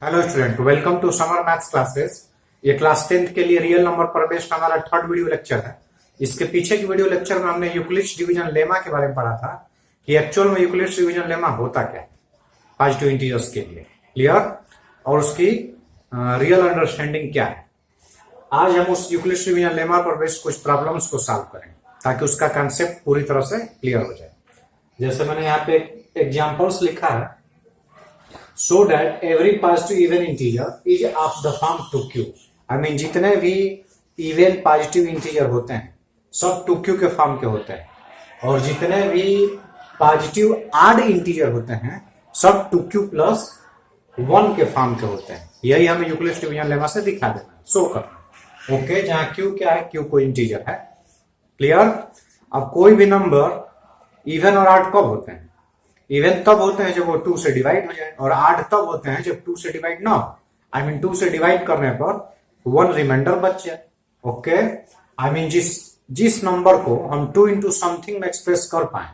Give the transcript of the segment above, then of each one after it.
Hello student, welcome to summer maths classes. ये class 10th के लिए रियल नंबर पर बेस्ड हमारा थर्ड वीडियो लेक्चर है। इसके पीछे की वीडियो लेक्चर में हमने यूक्लिड्स डिवीजन लेमा के बारे में पढ़ा था कि एक्चुअल में यूक्लिड्स डिवीजन लेमा होता क्या है पॉजिटिव इंटीजर्स के लिए, क्लियर, और उसकी रियल अंडरस्टैंडिंग क्या है। आज हम उस यूक्लिड्स डिवीजन लेमा पर बेस्ड कुछ प्रॉब्लम्स को सॉल्व करेंगे ताकि उसका कंसेप्ट पूरी तरह से क्लियर हो जाए। जैसे मैंने यहाँ पे एग्जाम्पल्स लिखा है, so that every positive even integer is of the form 2q। I mean जितने भी इवन पॉजिटिव इंटीजर होते हैं सब 2q के फॉर्म के होते हैं, और जितने भी पॉजिटिव आड इंटीजर होते हैं सब 2q प्लस 1 के फॉर्म के होते हैं। यही हमें यूक्लिड्स डिवीजन लेमा से दिखा देना, शो करना। ओके, जहां q क्या है, q कोई इंटीजर है, क्लियर। अब कोई भी नंबर इवन और आड कब होते हैं? इवन तब होते हैं जब वो 2 से डिवाइड हो जाए, और आड तब होते हैं जब 2 से डिवाइड ना हो। आई मीन 2 से डिवाइड करने पर 1 रिमाइंडर बच जाए। ओके, आई मीन जिस नंबर को हम 2 इंटू समथिंग में एक्सप्रेस कर पाए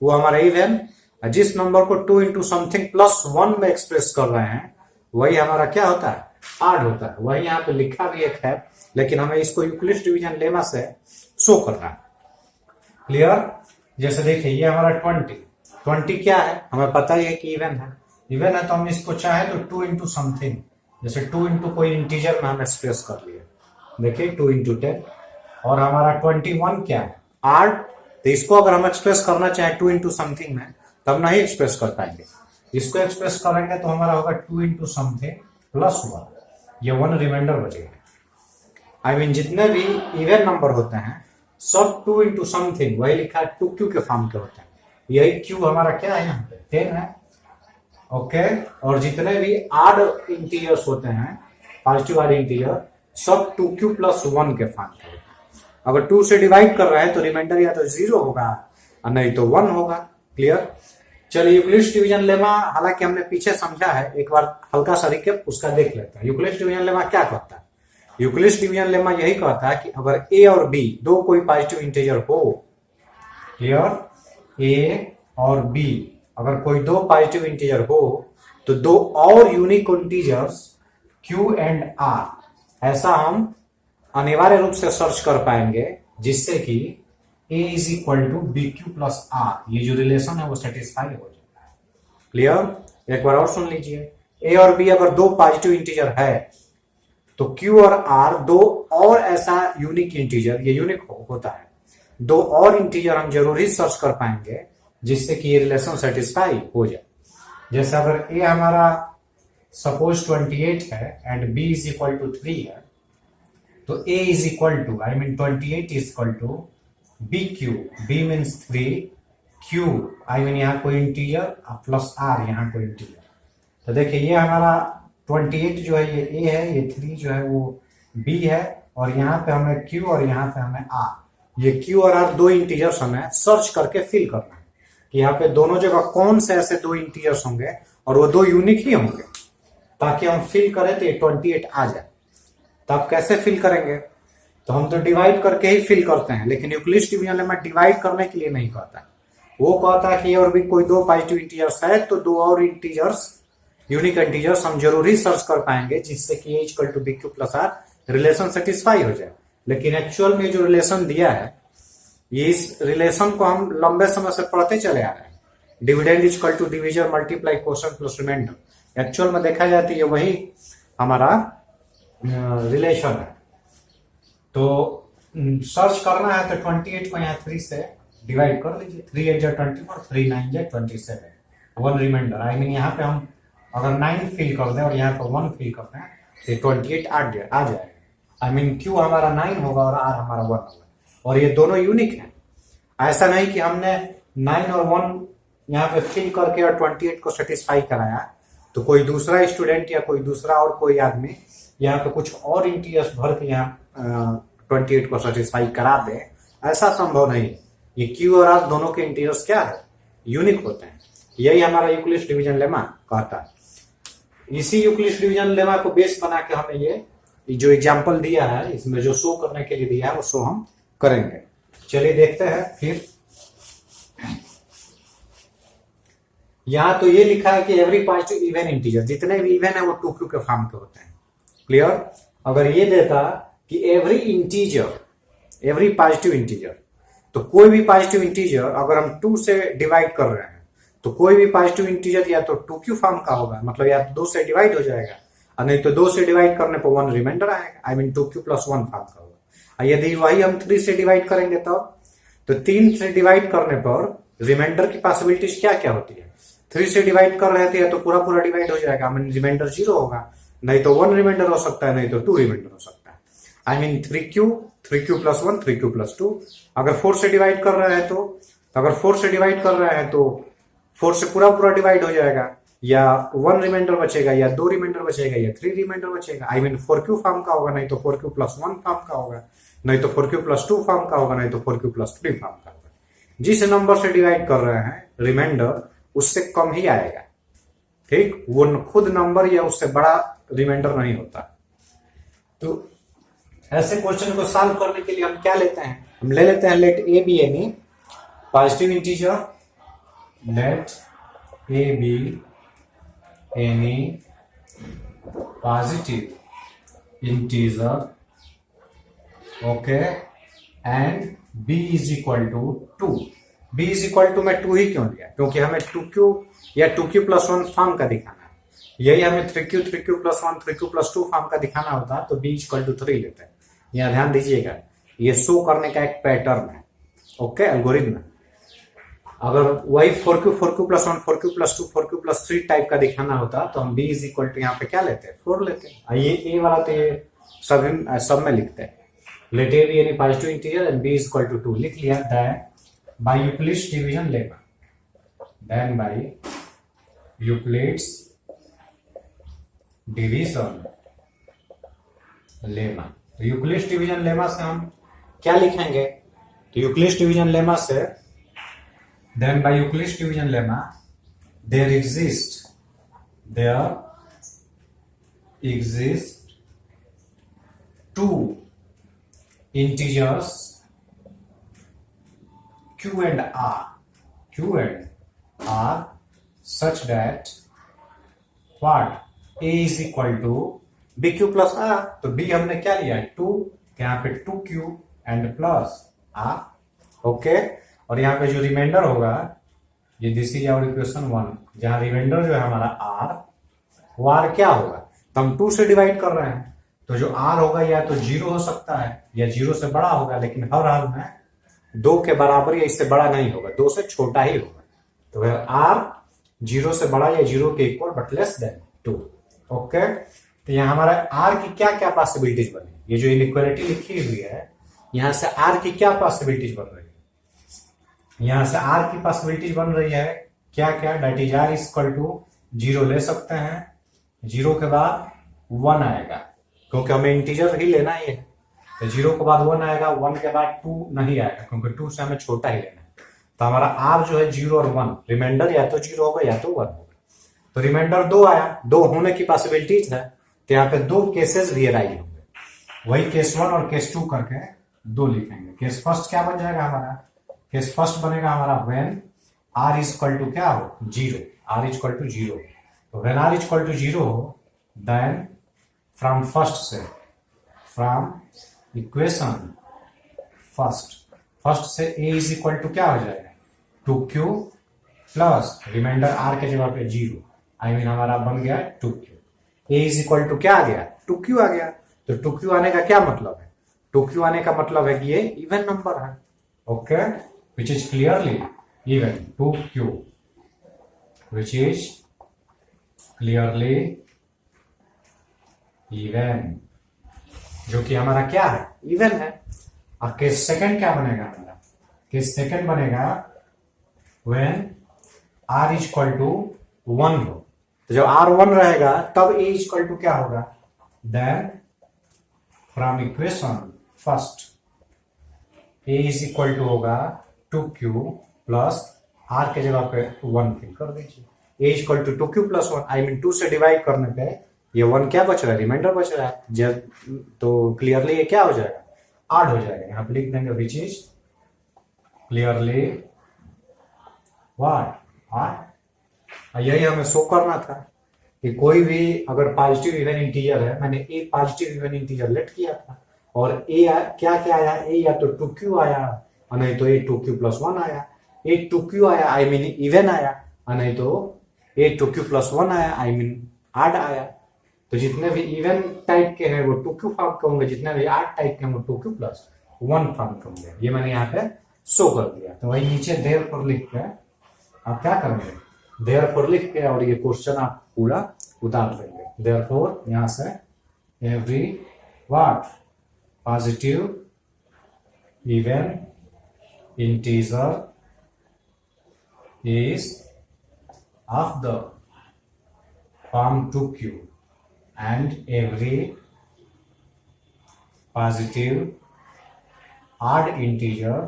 वो हमारा इवन, जिस नंबर को 2 इंटू समथिंग प्लस 1 में एक्सप्रेस कर रहे हैं वही हमारा क्या होता है, आड होता है। वही यहाँ पे लिखा भी एक है, लेकिन हमें इसको यूक्लिड्स डिवीजन लेमा से शो करना है, क्लियर। जैसे देखिए ये हमारा 20 क्या है, हमें पता ही है कि इवन है। इवन है तो हम इसको चाहे तो 2 इंटू समथिंग, जैसे 2 इंटू कोई इंटीजर में हम एक्सप्रेस कर लिए, देखिए 2 इंटू 10। और हमारा 21 क्या है, आड। तो इसको अगर हम एक्सप्रेस करना चाहे 2 इंटू समथिंग में तो हम नहीं एक्सप्रेस कर पाएंगे। इसको एक्सप्रेस करेंगे तो हमारा होगा 2 इंटू समथिंग प्लस 1, ये 1 रिमाइंडर बचेगा। आई मीन जितने भी इवन नंबर होते हैं सब 2 इंटू समथिंग, वही लिखा है 2q के फॉर्म के होते हैं। यही q हमारा क्या है, यहाँ पे 10 है। ओके, और जितने भी आड इंटीजर्स होते हैं, पॉजिटिव आड इंटीजर, सब 2q प्लस 1 के फॉर्म के होते हैं। अगर 2 से डिवाइड कर रहा है तो रिमाइंडर या तो 0 होगा और नहीं तो 1 होगा, क्लियर। चलिए यूक्लिड्स डिवीजन लेमा, हालांकि हमने पीछे समझा है, एक बार हल्का सा रिकैप उसका देख लेते हैं। यूक्लिड्स डिवीजन लेमा क्या कहता है? यूक्लिड्स डिवीजन लेमा यही कहता है कि अगर a और b दो कोई पॉजिटिव इंटीजर हो, क्लियर, a और b अगर कोई दो पॉजिटिव इंटीजर हो तो दो और unique integers q and r, ऐसा हम अनिवार्य रूप से सर्च कर पाएंगे जिससे कि a is equal to B Q plus r, ये जो रिलेशन है वो सेटिस्फाई हो जाए, क्लियर। एक बार और सुन लीजिए, a और b अगर दो पॉजिटिव इंटीजर है तो q और r दो और ऐसा यूनिक इंटीजर, ये यूनिक होता है, दो और इंटीजर हम जरूर ही सर्च कर पाएंगे जिससे कि ये रिलेशन सेटिस्फाई हो जाए। जैसे अगर a हमारा सपोज 28 है and b is equal to 3 है, तो a is equal to, I mean 28 is equal to B q, b means 3, q I mean यहाँ कोई इंटीजर प्लस r यहाँ कोई इंटीजर। तो देखिए ये हमारा 28 जो है ये a है, ये 3 जो है वो b है, और यहाँ पे हमें q और यहाँ पे हमें r, ये q और r दो इंटीजर्स हमें सर्च करके फिल करना है कि यहाँ पे दोनों जगह कौन से ऐसे दो इंटीजर्स होंगे और वो दो यूनिक ही होंगे, ताकि हम फिल करें तो ये 28 आ जाए। तो आप कैसे फिल करेंगे? तो हम तो डिवाइड करके ही फिल करते हैं, लेकिन यूक्लिड्स डिवीजन लेमा डिवाइड करने के लिए नहीं कहता है। वो कहता है कि और भी कोई दो पॉजिटिव इंटीजर्स है तो दो और इंटीजर्स, यूनिक इंटीजर्स हम जरूर ही सर्च कर पाएंगे जिससे कि a equal to B Q plus r relation satisfy हो जाए। लेकिन एक्चुअल में जो रिलेशन दिया है, ये इस रिलेशन को हम लंबे समय से पढ़ते चले आ रहे हैं, dividend equal to division multiply quotient plus remainder. Actual में देखा जाए तो ये वही हमारा रिलेशन है। तो सर्च करना है तो 28 को यहाँ 3 से डिवाइड कर लीजिए, 3 8 जा 24, 3 9 जा 27, 1 रिमाइंडर। आई मीन यहाँ पे हम अगर 9 फिल कर दें और यहाँ पे 1 फिल करते हैं तो 28 आ जाएगा। आई मीन q हमारा 9 होगा और r हमारा 1 होगा, और ये दोनों यूनिक हैं। ऐसा नहीं कि हमने 9 और 1 यहाँ पे फिल करके और 28 को सेटिस्फाई कराया तो कोई दूसरा स्टूडेंट या कोई दूसरा और कोई आदमी यहाँ पे कुछ और इंटीजर्स भर के यहाँ 28 को सेटिस्फाई करा दे, ऐसा संभव नहीं। ये q और r दोनों के इंटीजर्स क्या है, यूनिक होते हैं। यही हमारा यूक्लिड्स डिवीजन लेमा कहता है। इसी यूक्लिड्स डिवीजन लेमा को बेस बना के हमें ये जो एग्जाम्पल दिया है, इसमें जो शो करने के लिए दिया है वो शो हम करेंगे। चलिए देखते हैं फिर। यहां तो ये लिखा है कि एवरी पॉजिटिव इवन इंटीजर, जितने भी इवन है वो 2q के फॉर्म के होते हैं। क्लियर? अगर ये देता कि every integer, every positive integer, तो कोई भी पॉजिटिव इंटीजर अगर हम 2 से डिवाइड कर रहे हैं तो कोई भी पॉजिटिव इंटीजर या तो 2q फॉर्म का होगा, मतलब या 2 से डिवाइड हो जाएगा, और नहीं तो 2 से डिवाइड करने पर 1 रिमाइंडर आएगा, आई मीन 2q + 1 फॉर्म का होगा। और यदि वही हम 3 से डिवाइड करेंगे तो 3 से डिवाइड करने पर रिमाइंडर की पॉसिबिलिटीज क्या क्या होती है? 3 से डिवाइड कर रहे थे तो पूरा पूरा डिवाइड हो जाएगा, मीन रिमाइंडर 0 होगा, नहीं तो 1 रिमाइंडर हो सकता है, नहीं तो 2 रिमाइंडर हो सकता है। I mean 3q + 1 3q + 2। अगर 4 से डिवाइड कर रहे हैं तो अगर 4 से डिवाइड कर रहे हैं तो 4 से पूरा पूरा डिवाइड हो जाएगा, या 1 रिमाइंडर बचेगा, या 2 रिमाइंडर बचेगा, या 3 रिमाइंडर बचेगा। आई मीन 4q फॉर्म का होगा, नहीं तो 4q + 1 फॉर्म का होगा, नहीं तो 4q + 2 फॉर्म का होगा, नहीं तो 4q + 3 फॉर्म का होगा। जिस नंबर से डिवाइड कर रहे हैं रिमाइंडर उससे कम ही आएगा, ठीक? वो खुद नंबर या उससे बड़ा रिमाइंडर नहीं होता। तो ऐसे क्वेश्चन को सॉल्व करने के लिए हम क्या लेते हैं? हम ले लेते हैं let a b any positive integer, let a b any positive integer, okay, and b = 2। b = मैं 2 ही क्यों लिया? क्योंकि हमें 2q या 2q + 1 फॉर्म का दिखाना है। यही हमें 3q + 1 3q + 2 फॉर्म का दिखाना होता तो b = 3 लेते हैं। यहाँ ध्यान दीजिएगा, ये शो करने का एक पैटर्न है, ओके, एल्गोरिथम। अगर वही 4q + 1 4q + 2 4q + 3 टाइप का दिखाना होता तो हम b = यहाँ पे क्या लेते हैं? 4 लेते हैं। ये a वाला तो ये सब में लिखते हैं, let a b any positive integer and b = 2 लिख लिया। Then by Euclid's division lemma, then by Euclid's division lemma. Euclid's division lemma से हम क्या लिखेंगे? तो यूक्लिड्स डिवीजन लेमा से then by Euclid's division lemma there exist two integers q and r such that what a is equal to bq plus r। तो b हमने क्या लिया है? 2, यहाँ पे 2q and plus r, okay. और यहाँ पे जो रिमाइंडर होगा, ये दिस इज आवर इक्वेशन 1, जहां रिमाइंडर जो है हमारा r, वो r क्या होगा? तो हम 2 से डिवाइड कर रहे हैं तो जो r होगा या तो 0 हो सकता है या 0 से बड़ा होगा, लेकिन हर हाल में 2 के बराबर या इससे बड़ा नहीं होगा, 2 से छोटा ही होगा। तो r 0 से बड़ा या 0 के equal but less than 2, okay. तो यहाँ हमारा r की क्या क्या पॉसिबिलिटीज बनी? ये जो इनइक्वालिटी लिखी हुई है, यहां से r की क्या पॉसिबिलिटीज बन रही है? यहां से r की पॉसिबिलिटीज बन रही है क्या क्या? दैट इज r = 0 ले सकते हैं, 0 के बाद 1 आएगा, क्योंकि हमें इंटीजर ही लेना ही है। तो 0 के बाद 1 आएगा, 1 के बाद 2 नहीं आएगा, क्योंकि 2 से हमें छोटा ही लेना है। तो हमारा r जो है 0 और 1, रिमाइंडर या तो 0 होगा या तो 1 होगा। तो रिमाइंडर 2 आया, 2 होने की पॉसिबिलिटीज है, तो यहाँ पे 2 केसेस भी अराइज होंगे। वही केस 1 और केस 2 करके 2 लिखेंगे। केस फर्स्ट क्या बन जाएगा हमारा? केस फर्स्ट बनेगा हमारा व्हेन r = क्या हो? 0, r = 0। तो व्हेन r = 0 हो, देन फ्रॉम इक्वेशन फर्स्ट से a = क्या हो जाएगा? 2q प्लस रिमाइंडर r के जगह पे 0, आई मीन हमारा बन गया 2q। a = क्या आ गया? 2q आ गया। तो 2q आने का क्या मतलब है? 2q आने का मतलब है कि ये इवन नंबर है, okay, which is clearly even. 2q which is clearly even, जो कि हमारा क्या है? इवन है। और केस सेकंड क्या बनेगा हमारा? केस सेकंड बनेगा व्हेन r = 1 हो। तो जब r 1 रहेगा तब a = क्या होगा? Then from equation first a = होगा 2q प्लस r के जगह पे 1 फिल कर दीजिए। a = 2q + 1, आई मीन 2 से डिवाइड करने पे ये 1 क्या बच रहा है? रिमाइंडर बच रहा है। जब तो क्लियरली ये क्या हो जाएगा? ऐड हो जाएगा। यहां पे लिख देंगे विच इज क्लियरली व्हाट? यही हमें शो करना था कि कोई भी अगर पॉजिटिव इवन इंटीजर है, मैंने ए पॉजिटिव इवन इंटीजर लेट किया था और ए क्या क्या आया, ए या तो 2q आया और नहीं तो ए 2q+1 आया, ए 2q आया आई मीन इवन आया और नहीं तो ए 2q+1 आया आई मीन ऑड आया। तो जितने भी इवन टाइप के हैं वो 2q फॉर्म के होंगे, जितने भी ऑड टाइप के हैं वो 2q+1 फॉर्म के होंगे। ये मैंने यहाँ पे शो कर दिया। तो वही नीचे देयरफॉर लिख के आप क्या करेंगे, देयरफॉर लिख के और ये क्वेश्चन आप पूरा उतार देंगे। देयरफॉर यहां से every what positive even integer is of the form 2q and every positive odd integer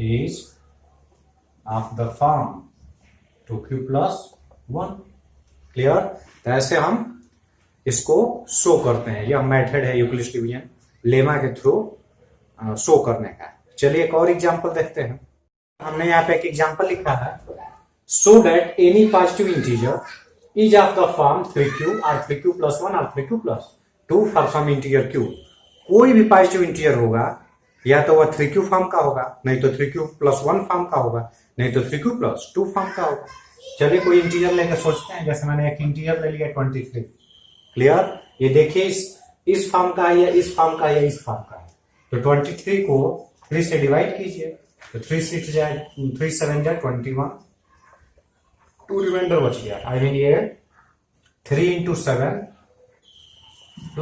is of the form 2q+1। Clear? तो ऐसे हम इसको शो करते हैं। यह मेथड है यूक्लिड्स डिवीजन लेमा के थ्रू शो करने का। चलिए एक और एग्जांपल देखते हैं। हमने यहाँ पे एक एग्जांपल लिखा है, so that any positive integer is of the form 3q और 3q+1 और 3q+2 for some integer q। कोई भी पॉजिटिव इंटीजर होगा या तो वह 3q फॉर्म का होगा, नहीं तो 3q+1 फॉर्म का होगा, नहीं तो 3q+2 फॉर्म का होगा। चलिए कोई इंटीजर लेकर सोचते हैं। जैसे मैंने एक इंटीजर ले लिया 23। क्लियर? ये देखिए इस फॉर्म का है या इस फॉर्म का है या इस फॉर्म का है। तो 23 को 3 से डिवाइड कीजिए तो 3 7 जाए 21, 2 रिमाइंडर बच गया। आई मीन ये 3 × 7 +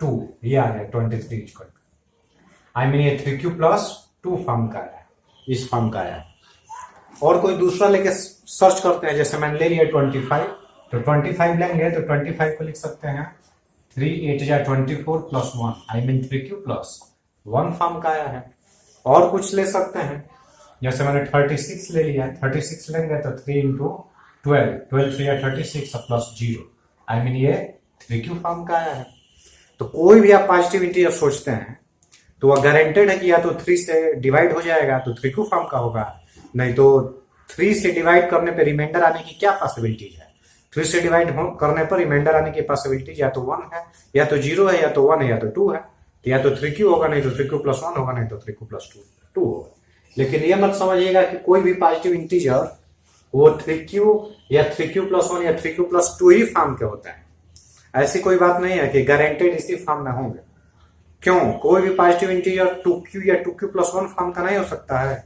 2 ये आ गया 23 इक्वल। आई मीन ये 3q+2 फॉर्म का है, इस फॉर्म का है। और कोई दूसरा लेके सर्च करते हैं। जैसे मैंने ले लिया 25, तो 25 लेंगे तो 25 को लिख सकते हैं 3 8 जा 24 + 1 आई मीन 3q+1 फॉर्म का आया है। और कुछ ले सकते हैं। जैसे मैंने 36 ले लिया, 36 लेंगे तो 3 × 12, 12 3 या 36 +0 आई मीन ये 3q फॉर्म का आया है। तो कोई भी आप पॉजिटिव इंटीजर सोचते हैं तो वह गारंटेड है कि या तो 3 से डिवाइड हो जाएगा तो 3q फॉर्म का होगा, नहीं तो 3 से डिवाइड करने पर रिमाइंडर आने की क्या पॉसिबिलिटीज है। 3 से डिवाइड करने पर रिमाइंडर आने की पॉसिबिलिटीज या तो 1 है या तो 0 है या तो 1 है या तो 2 है। तो या तो 3q होगा, नहीं तो 3q+1 होगा, नहीं तो 3q+2 होगा। लेकिन ये मत समझिएगा कि कोई भी पॉजिटिव इंटीजर वो 3q या 3q+1 या 3q+2 ही फॉर्म के होता है। ऐसी कोई बात नहीं है कि गारंटेड इसी फॉर्म में होंगे। क्यों? कोई भी पॉजिटिव इंटीजर 2q या 2q+1 फॉर्म का नहीं हो सकता है।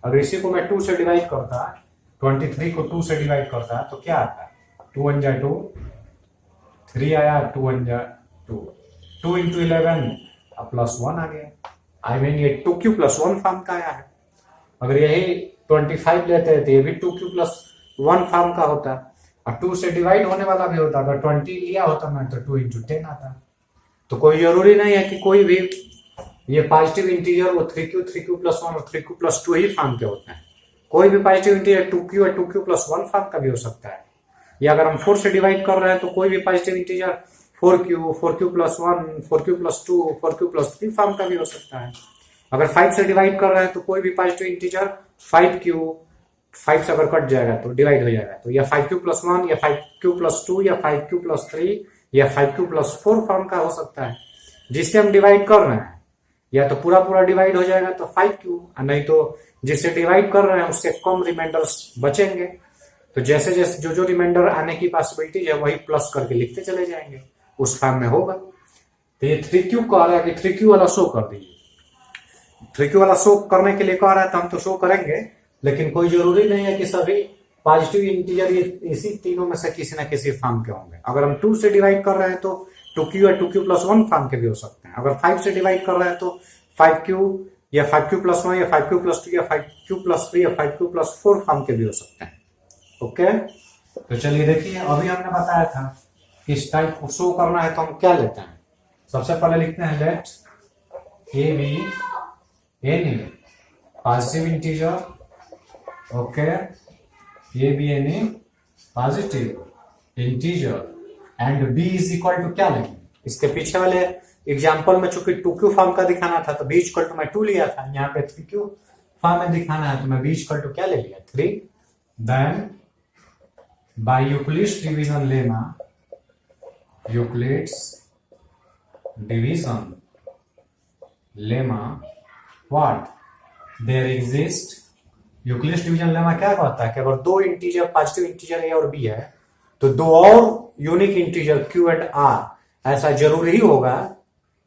अगर इसी को मैं 2 से डिवाइड करता, 23 को 2 से डिवाइड करता तो क्या आता है, 2 1 जा 2, 3 आया, 2 1 जा 2, 2 × 11 +1 आ गया। आई मीन ये 2q+1 फॉर्म का आया है। अगर यही 25 लेते हैं तो ये भी 2q+1 फॉर्म का होता और 2 से डिवाइड होने वाला भी होता। अगर 20 लिया होता मैं तो 2 × 10 आता। तो कोई जरूरी नहीं है कि कोई भी ये पॉजिटिव इंटीजर वो 3q 3q+1 और 3q+2 ही फॉर्म के होते हैं। कोई भी पॉजिटिव इंटीजर 2q और 2q+1 फॉर्म का भी हो सकता है। या अगर हम 4 से डिवाइड कर रहे हैं तो कोई भी positive integer 4q 4q+1 4q+2 4q+3 form का भी हो सकता है। अगर 5 से डिवाइड कर रहे हैं तो कोई भी पॉजिटिव इंटीजर 5q, 5 से अगर कट जाएगा तो डिवाइड हो जाएगा तो या 5q+1 या 5q+2 या 5q+3 या 5q+4 फॉर्म का हो सकता है। जिससे हम डिवाइड कर रहे हैं या तो पूरा पूरा डिवाइड हो जाएगा तो 5q, नहीं तो जिससे डिवाइड कर रहे हैं उससे कम रिमाइंडर्स बचेंगे। तो जैसे जैसे जो रिमाइंडर आने की पॉसिबिलिटी है वही प्लस करके लिखते चले जाएंगे, उस फॉर्म में होगा। तो ये 3q कह रहा है कि 3q वाला शो कर दीजिए। 3q वाला शो करने के लिए कह रहा है तो हम तो शो करेंगे, लेकिन कोई जरूरी नहीं है कि सभी पॉजिटिव इंटीजर ये इसी तीनों में से किसी ना किसी फॉर्म के होंगे। अगर हम 2 से डिवाइड कर रहे हैं तो 2q या 2q+1 फॉर्म के भी हो सकते हैं। अगर 5 से डिवाइड कर रहे हैं तो 5q या 5q+1 या 5q+2 या 5q+3 या 5q+4 फॉर्म के भी हो सकते हैं। ओके, तो चलिए देखिए, अभी हमने बताया था कि इस टाइप को शो करना है तो हम क्या लेते हैं। सबसे पहले लिखते हैं let a b any positive integer, okay, a b any positive integer and b is equal to क्या लेंगे। इसके पीछे वाले एग्जांपल में चूंकि 2q फॉर्म का दिखाना था तो b इक्वल टू मैं 2 लिया था। यहाँ पे 3q फॉर्म में दिखाना है तो मैं b इक्वल टू क्या ले लिया 3। Then by Euclid's division lemma, Euclid's division lemma what there exist. Euclid's division lemma क्या कहता है कि अगर दो इंटीजर पॉजिटिव इंटीजर ए और बी है तो दो और unique integer Q and R ऐसा जरूरी होगा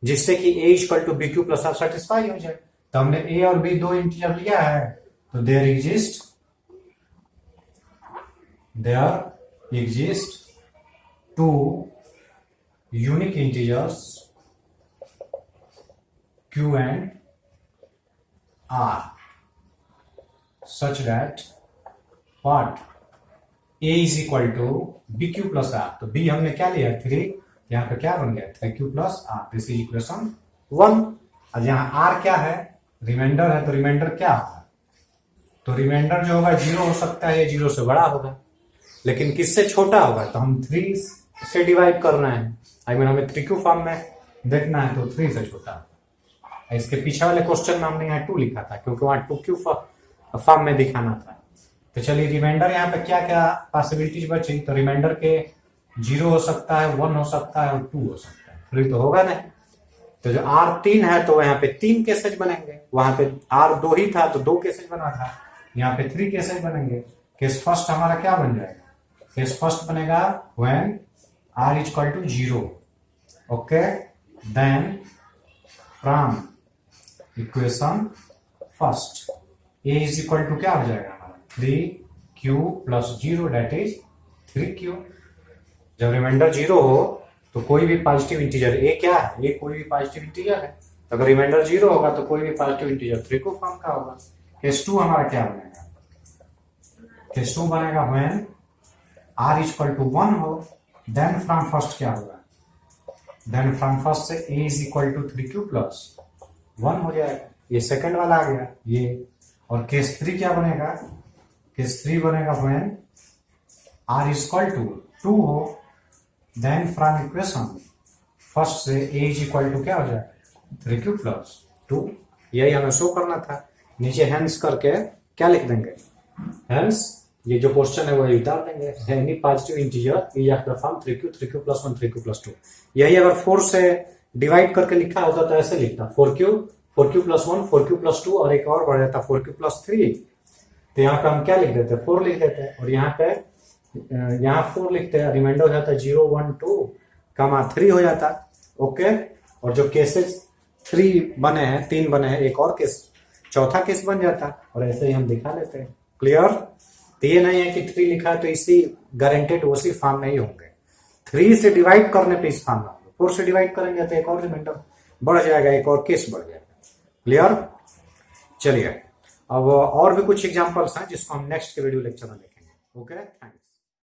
जिससे कि A equal to B Q plus R satisfy हो जाए। तो हमने ए और बी दो इंटीजर लिया है, तो there exist two unique integers q and r such that what a is equal to bq plus r। तो b हमने क्या लिया 3, यहाँ पे क्या बन गया 3q plus r, this is equation 1। और यहाँ r क्या है, रिमाइंडर है, तो रिमाइंडर क्या होगा, तो रिमाइंडर जो होगा 0 हो सकता है, 0 से बड़ा होगा, लेकिन किससे छोटा होगा, तो हम 3 से डिवाइड करना है, हमें 3q फॉर्म में देखना है, तो 3 से छोटा। इसके पीछे वाले क्वेश्चन में हमने यहाँ 2 लिखा था क्योंकि वहां 2q फॉर्म में दिखाना था। तो चलिए रिमाइंडर यहाँ पे क्या क्या पॉसिबिलिटीज बची, तो रिमाइंडर के 0 हो सकता है, 1 हो सकता है और 2 हो सकता है, 3 तो होगा नहीं। तो जो R 3 है तो यहाँ पे 3 केसेज बनेंगे, वहां पे R 2 ही था तो 2 केसेज बना था, यहाँ पे 3 केसेज बनेंगे। केस फर्स्ट हमारा क्या बन जाएगा, केस फर्स्ट बनेगा when R equal to 0। Okay, then from equation first a is equal to क्या हो जाएगा हमारा 3q plus 0 date is 3q। जब रिमाइंडर 0 हो तो कोई भी पॉजिटिव इंटीजर a क्या है, ये कोई भी पॉजिटिव इंटीजर है, तो अगर रिमाइंडर 0 होगा तो कोई भी पॉजिटिव इंटीजर 3 को फॉर्म का होगा। केस 2 हमारा क्या बनेगा, केस 2 बनेगा व्हेन r इक्वल टू 1 हो, देन फ्रॉम फर्स्ट क्या होगा, देन फ्रॉम फर्स्ट से a is equal to 3q plus 1 हो जाएगा, ये सेकंड वाला आ गया ये। और केस 3 क्या बनेगा, केस 3 बनेगा व्हेन r इक्वल टू 2 हो, देन फ्रॉम इक्वेशन फर्स्ट से a इज इक्वल टू क्या हो जाएगा 3q प्लस 2। यही हमें शो करना था, नीचे हैंस करके क्या लिख देंगे, हैंस ये जो क्वेश्चन है वो डाल देंगे, any positive integer is of the form 3q plus 1 3q plus 2। यही अगर 4 से डिवाइड करके लिखा होता तो ऐसे लिखता 4q प्लस 1 4q प्लस 2 और एक और बढ़ जाता 4q प्लस 3। तो यहाँ पे हम क्या लिख देते 4 लिख देते, और यहाँ पे यहाँ 4 लिखते हैं, रिमाइंडर हो जाता 0 1 2 कमा 3 हो जाता। ओके, और जो केसेस 3 बने हैं 3 बने हैं, एक और केस चौथा केस बन जाता, और ऐसे ही हम दिखा लेते हैं। क्लियर, तो ये नहीं है कि 3 लिखा है तो इसी गारंटेड उसी फॉर्म में ही होंगे, 3 से डिवाइड करने पे इस फॉर्म में, 4 से डिवाइड करेंगे तो एक और रिमाइंडर बढ़ जाएगा, एक और केस बढ़ जाएगा। क्लियर, चलिए अब और भी कुछ एग्जांपल्स हैं जिसको हम नेक्स्ट के वीडियो लेक्चर में देखेंगे। Okay, thanks.